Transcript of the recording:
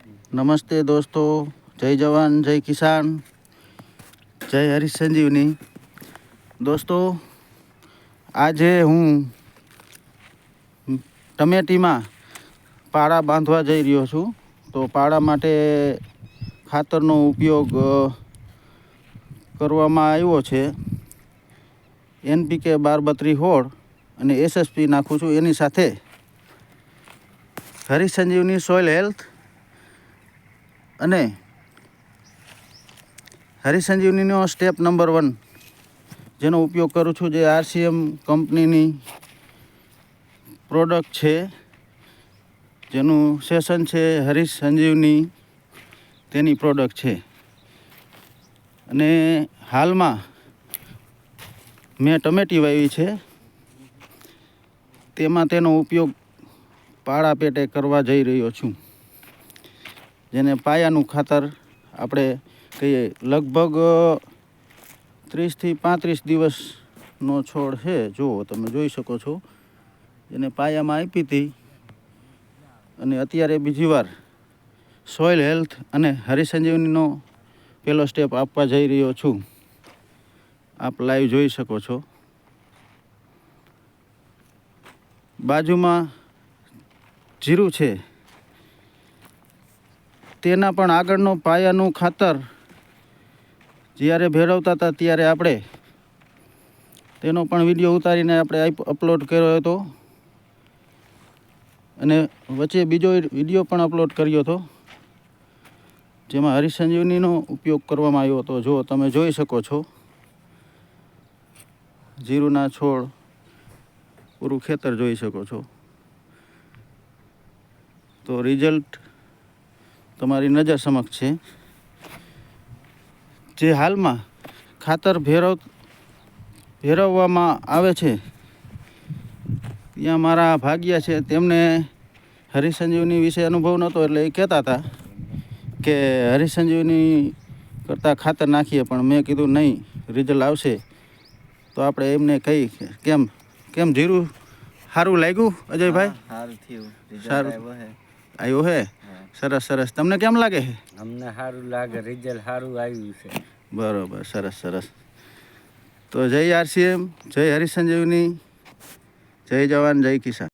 नमस्ते दोस्तों, जय जवान जय किसान जय हरीश संजीवनी। दोस्तों, આજે હું ટમેટીમાં પાળા બાંધવા જઈ રહ્યો છું। તો પાળા માટે ખાતરનો ઉપયોગ કરવામાં આવ્યો છે। NPK 12-32 અને SSP નાખું છું। એની સાથે હરીશ સંજીવની સોઇલ હેલ્થ અને હરીશ સંજીવનીનો સ્ટેપ નંબર 1 જેનો ઉપયોગ કરું છું, જે RCM કંપનીની પ્રોડક્ટ છે, જેનું સેશન છે હરીશ સંજીવની, તેની પ્રોડક્ટ છે। અને હાલમાં મેં ટમેટી વાવી છે, તેમાં તેનો ઉપયોગ પાળા પેટે કરવા જઈ રહ્યો છું, જેને પાયાનું ખાતર આપણે કહીએ। લગભગ 30 થી 35 દિવસનો છોડ છે, જુઓ તમે જોઈ શકો છો, જેને પાયામાં આપી હતી। અને અત્યારે બીજી વાર સોઇલ હેલ્થ અને હરીશ સંજીવનીનો પહેલો સ્ટેપ આપવા જઈ રહ્યો છું। આપ લાઈવ જોઈ શકો છો। બાજુમાં જીરું છે, તેના પણ આગળનો પાયાનું ખાતર જ્યારે ભેળવતા હતા ત્યારે આપણે તેનો પણ વિડીયો ઉતારીને આપણે અપલોડ કર્યો હતો, અને વચ્ચે બીજો વિડીયો પણ અપલોડ કર્યો હતો, જેમાં હરીશ સંજીવનીનો ઉપયોગ કરવામાં આવ્યો હતો। જો તમે જોઈ શકો છો, જીરુના છોડ, પૂરું ખેતર જોઈ શકો છો। તો રિઝલ્ટ તમારી નજર સમક્ષ છે। જે હાલમાં ખાતર ભેરવવામાં આવે છે, ત્યાં મારા ભાગ્યા છે, તેમને હરીશ સંજીવની વિશે અનુભવ નહોતો, એટલે એ કહેતા હતા કે હરીશ સંજીવની કરતાં ખાતર નાખીએ, પણ મેં કીધું નહીં, રિઝલ્ટ આવશે તો આપણે એમને કહી કેમ જીરું સારું લાગ્યું અજયભાઈ? સારું થયું, સારું આવ્યો હે? સરસ સરસ। તમને કેમ લાગે છે? અમને સારું લાગે, રિઝલ્ટ સારું આવ્યું છે। બરોબર, સરસ સરસ। તો જય RCM, જય હરીશ સંજીવની, જય જવાન જય કિસાન।